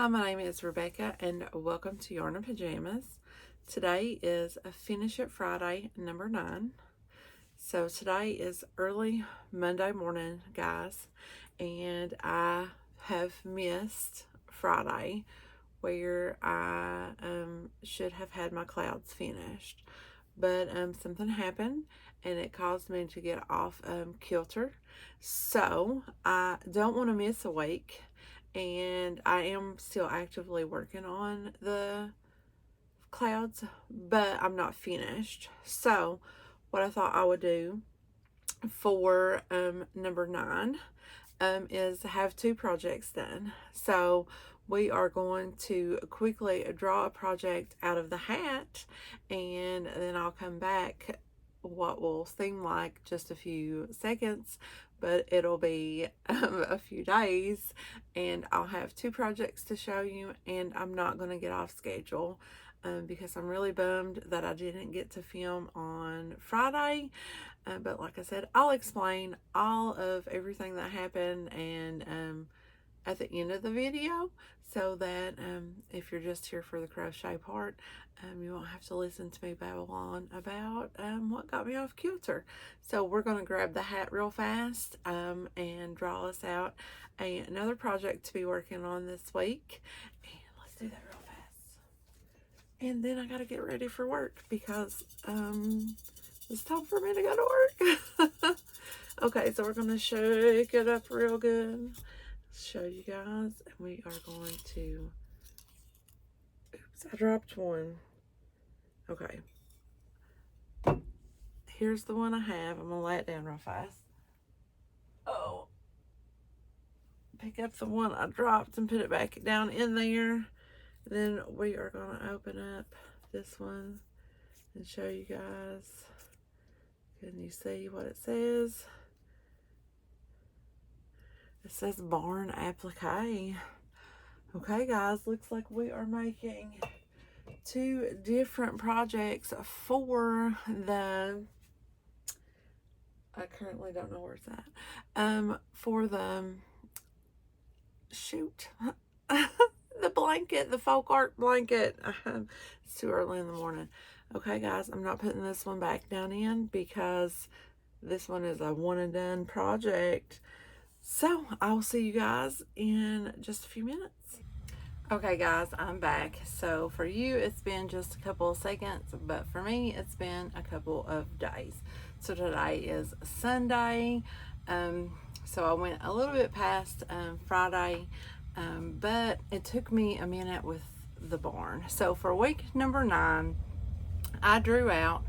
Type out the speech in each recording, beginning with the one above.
Hi, my name is Rebecca and welcome to Yarn and Pajamas. Today is a Finish It Friday number 9. So today is early Monday morning, guys, and I have missed Friday where I should have had my clouds finished. But something happened and it caused me to get off kilter. So I don't want to miss a week, and I am still actively working on the clouds, but I'm not finished. So what I thought I would do for number 9 is have 2 projects done. So we are going to quickly draw a project out of the hat, and then I'll come back what will seem like just a few seconds, but it'll be a few days, and I'll have 2 projects to show you, and I'm not going to get off schedule because I'm really bummed that I didn't get to film on Friday. But like I said, I'll explain all of everything that happened and at the end of the video, so that if you're just here for the crochet part, you won't have to listen to me babble on about what got me off kilter. So we're going to grab the hat real fast and draw us out another project to be working on this week. And let's do that real fast. And then I got to get ready for work because it's time for me to go to work. Okay, so we're going to shake it up real good. Show you guys, and we are going to, oops, I dropped one. Okay, here's the one I have. I'm gonna lay it down real fast. Oh, pick up the one I dropped and put it back down in there. Then we are gonna open up this one and show you guys. Can you see what it says? It says Barn Applique. Okay, guys, looks like we are making 2 different projects for the, I currently don't know where it's at, for the, shoot, the blanket, the folk art blanket. It's too early in the morning. Okay, guys, I'm not putting this one back down in because this one is a one and done project. So I'll see you guys in just a few minutes. Okay, guys, I'm back. So for you, it's been just a couple of seconds, but for me, it's been a couple of days. So today is Sunday. So I went a little bit past Friday, but it took me a minute with the barn. So for week number 9, I drew out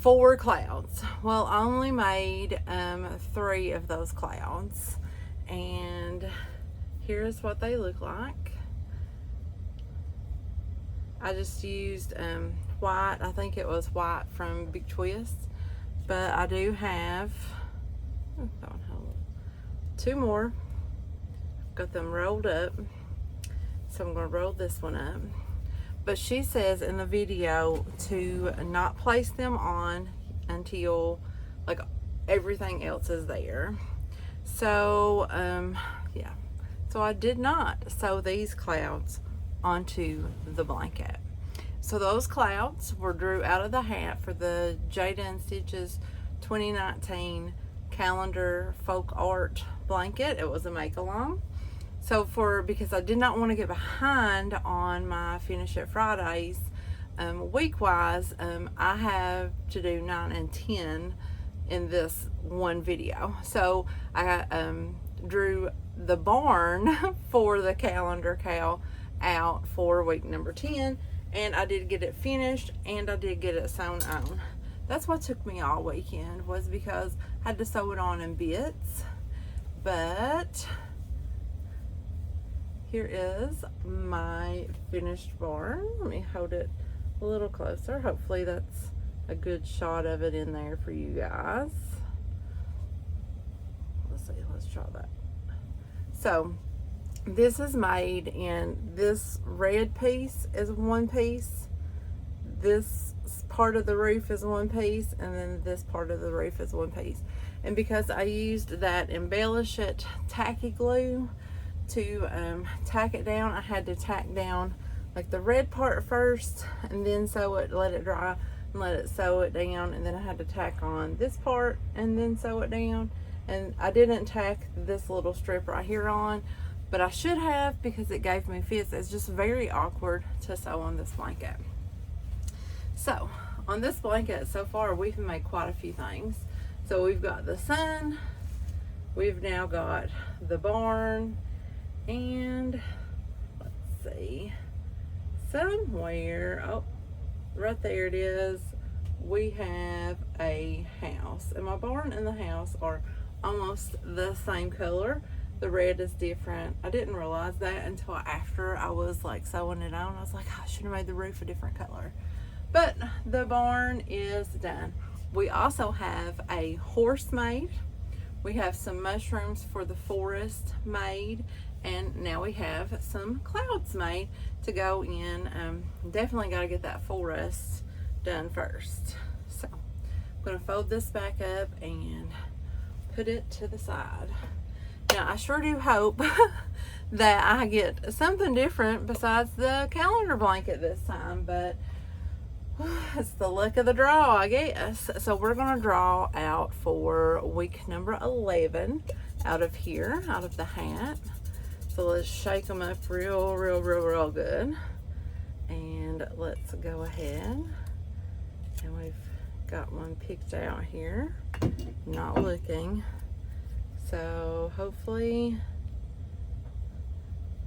4 clouds. Well, I only made 3 of those clouds, and here's what they look like. I just used white. I think it was white from Big Twist, but I do have 2 more. Got them rolled up, so I'm going to roll this one up. But she says in the video to not place them on until like everything else is there. So yeah, so I did not sew these clouds onto the blanket. So those clouds were drew out of the hat for the Jada & Stitches 2019 calendar folk art blanket. It was a make along. So because I did not want to get behind on my Finish It Fridays week wise, I have to do 9 and 10 in this one video. So I drew the barn for the calendar cow out for week number 10, and I did get it finished and I did get it sewn on. That's what took me all weekend, was because I had to sew it on in bits. But here is my finished barn. Let me hold it a little closer. Hopefully that's a good shot of it in there for you guys. Let's see, let's try that. So this is made in, this red piece is one piece, this part of the roof is one piece, and then this part of the roof is one piece. And because I used that Embellish It tacky glue to tack it down, I had to tack down like the red part first and then sew it, let it dry and let it sew it down, and then I had to tack on this part and then sew it down. And I didn't tack this little strip right here on, but I should have, because it gave me fits. It's just very awkward to sew on this blanket. So on this blanket so far we've made quite a few things. So we've got the sun, we've now got the barn, and let's see, somewhere, oh, right there it is, we have a house. And my barn and the house are almost the same color. The red is different. I didn't realize that until after I was like sewing it on. I was like, I should have made the roof a different color. But the barn is done. We also have a horse made. We have some mushrooms for the forest made. And now we have some clouds made to go in. Definitely got to get that forest done first. So I'm going to fold this back up and put it to the side. Now I sure do hope that I get something different besides the calendar blanket this time, but it's the luck of the draw, I guess. So we're going to draw out for week number 11 out of here, out of the hat. So let's shake them up real good. And let's go ahead. And we've got one picked out here. Not looking. So hopefully,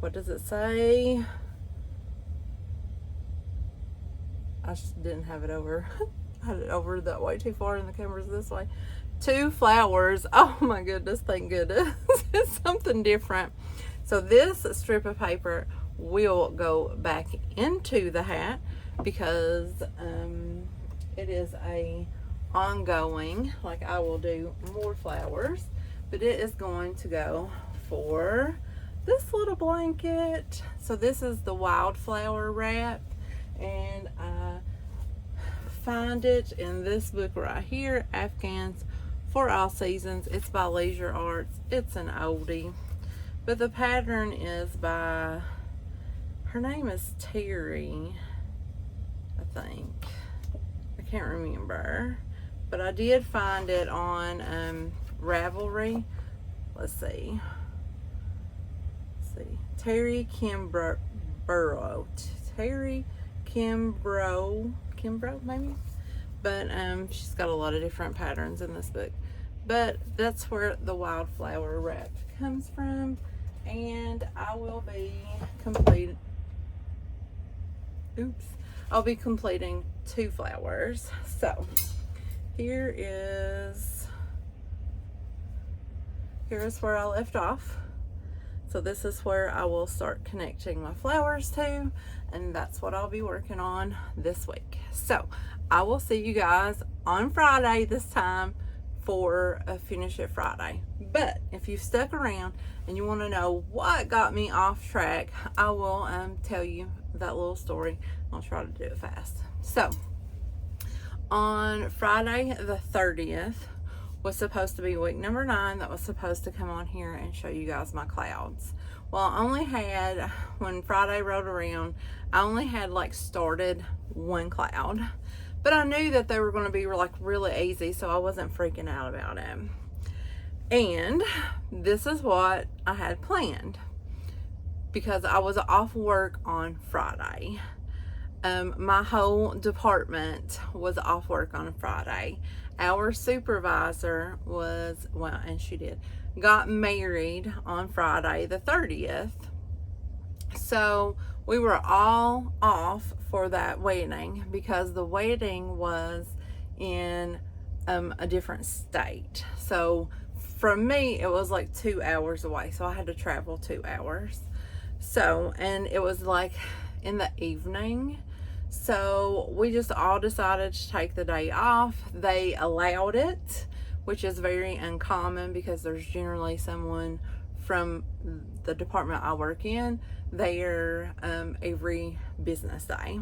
what does it say? I just didn't have it over. I had it over that way too far and the camera's this way. 2 flowers. Oh my goodness, thank goodness. It's something different. So this strip of paper will go back into the hat because it is a ongoing, like I will do more flowers, but it is going to go for this little blanket. So this is the wildflower wrap, and I find it in this book right here, Afghans for All Seasons. It's by Leisure Arts. It's an oldie, but the pattern is by, her name is Terry, I think. I can't remember, but I did find it on Ravelry. Let's see. Terry Kimbrough. Terry Kimbrough maybe. But she's got a lot of different patterns in this book. But that's where the wildflower wrap comes from. And I will be completing, I'll be completing 2 flowers. So here's where I left off. So this is where I will start connecting my flowers to, and that's what I'll be working on this week. So I will see you guys on Friday this time for a Finish It Friday. But if you've stuck around and you want to know what got me off track, I will tell you that little story. I'll try to do it fast. So on Friday the 30th was supposed to be week number 9 that was supposed to come on here and show you guys my clouds. Well, I only had, when Friday rolled around, I only had like started 1 cloud, but I knew that they were going to be like really easy, so I wasn't freaking out about it. And this is what I had planned, because I was off work on Friday. My whole department was off work on Friday. Our supervisor was, well, and she got married on Friday the 30th. So we were all off for that wedding because the wedding was in a different state. So from me, it was like 2 hours away. So I had to travel 2 hours. So, and it was like in the evening. So we just all decided to take the day off. They allowed it, which is very uncommon because there's generally someone from the department I work in there every business day.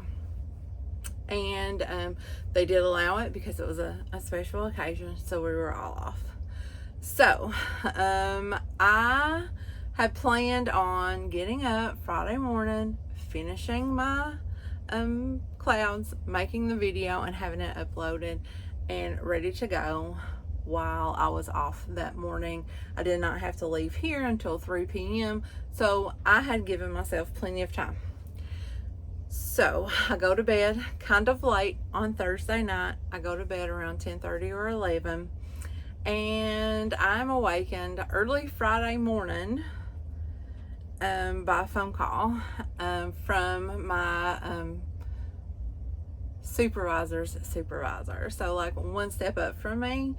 And they did allow it because it was a special occasion, so we were all off. So I had planned on getting up Friday morning, finishing my clouds, making the video and having it uploaded and ready to go while I was off that morning. I did not have to leave here until 3 p.m. so I had given myself plenty of time. So I go to bed kind of late on Thursday night. I go to bed around 10:30 or 11, and I'm awakened early Friday morning by a phone call from my supervisor's supervisor. So like one step up from me,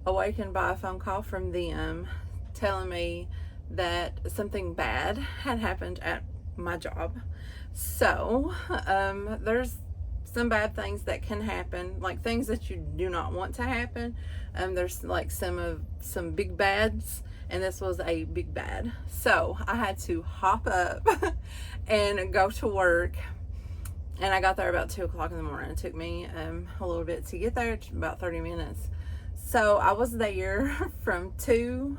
awakened by a phone call from them telling me that something bad had happened at my job. So there's some bad things that can happen, like things that you do not want to happen. There's like some big bads, and this was a big bad. So I had to hop up and go to work, and I got there about 2 o'clock in the morning. It took me a little bit to get there, about 30 minutes. So I was there from 2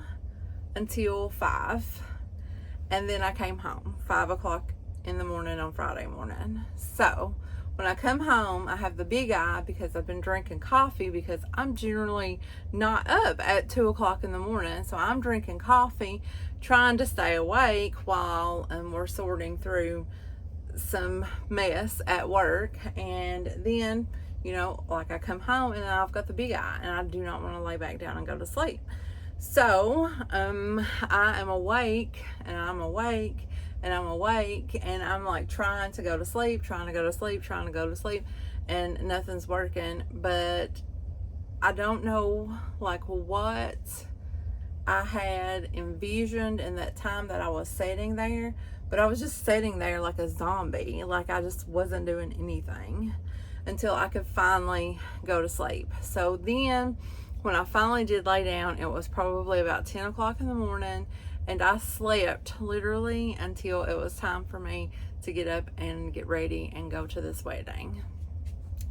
until 5, and then I came home 5 o'clock in the morning on Friday morning. So when I come home, I have the big eye because I've been drinking coffee, because I'm generally not up at 2 o'clock in the morning. So I'm drinking coffee, trying to stay awake while we're sorting through some mess at work. And then, you know, like I come home and I've got the big eye and I do not want to lay back down and go to sleep. So I am awake and I'm awake and I'm awake, and I'm like trying to go to sleep, and nothing's working. But I don't know like what I had envisioned in that time that I was sitting there, but I was just sitting there like a zombie. Like I just wasn't doing anything until I could finally go to sleep. So then when I finally did lay down, it was probably about 10 o'clock in the morning, and I slept literally until it was time for me to get up and get ready and go to this wedding.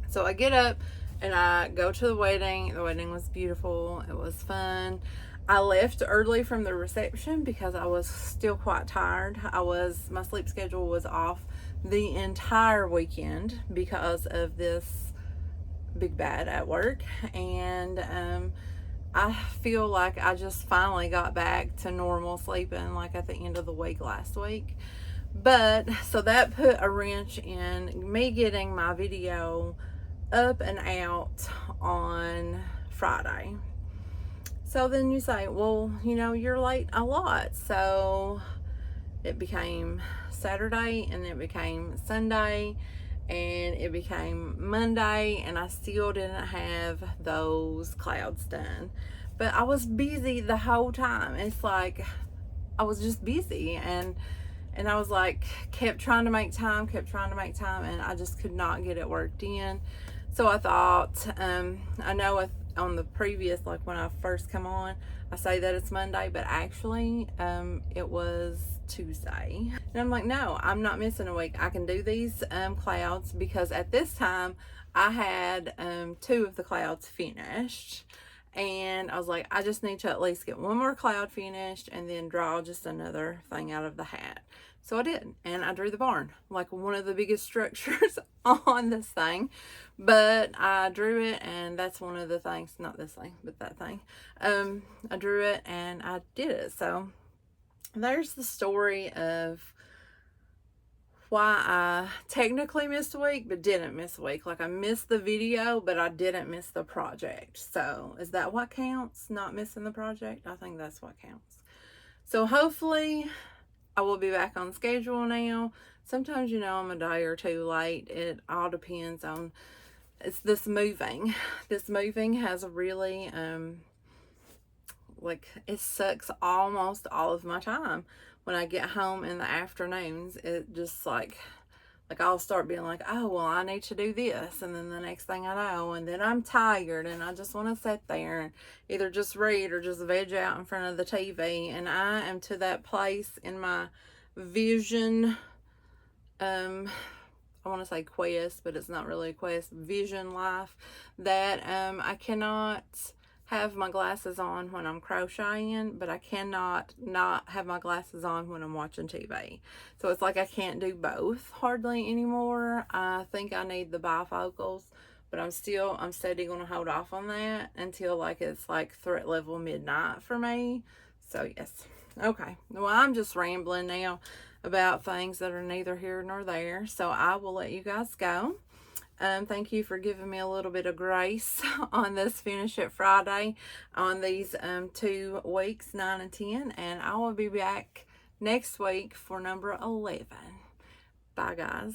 So I get up and I go to the wedding. The wedding was beautiful. It was fun. I left early from the reception because I was still quite tired. My sleep schedule was off the entire weekend because of this big bad at work, and I feel like I just finally got back to normal sleeping like at the end of the week last week. But so that put a wrench in me getting my video up and out on Friday. So then you say, well, you know, you're late a lot. So it became Saturday, and it became Sunday, and it became Monday, and I still didn't have those clouds done. But I was busy the whole time. It's like I was just busy, and I was like kept trying to make time, and I just could not get it worked in. So I thought, I know on the previous, like when I first come on, I say that it's Monday, but actually it was Tuesday. And I'm like, no, I'm not missing a week. I can do these clouds, because at this time I had 2 of the clouds finished, and I was like, I just need to at least get one more cloud finished and then draw just another thing out of the hat. So I did, and I drew the barn, like one of the biggest structures on this thing. But I drew it, and that's one of the things, not this thing, but that thing. I drew it and I did it. So there's the story of why I technically missed a week, but didn't miss a week. Like I missed the video, but I didn't miss the project. So is that what counts? Not missing the project? I think that's what counts. So hopefully I will be back on schedule now. Sometimes, you know, I'm a day or two late. It all depends on, it's this moving. This moving has really, like, it sucks almost all of my time. When I get home in the afternoons, it just like I'll start being like, oh, well, I need to do this. And then the next thing I know, and then I'm tired and I just want to sit there and either just read or just veg out in front of the TV. And I am to that place in my vision, I want to say quest, but it's not really a quest, vision life, that I cannot have my glasses on when I'm crocheting, but I cannot not have my glasses on when I'm watching TV. So it's like I can't do both hardly anymore. I think I need the bifocals, but I'm steady going to hold off on that until like it's like threat level midnight for me. So yes. Okay. Well, I'm just rambling now about things that are neither here nor there. So I will let you guys go. Thank you for giving me a little bit of grace on this Finish It Friday on these 2 weeks, 9 and 10. And I will be back next week for number 11. Bye, guys.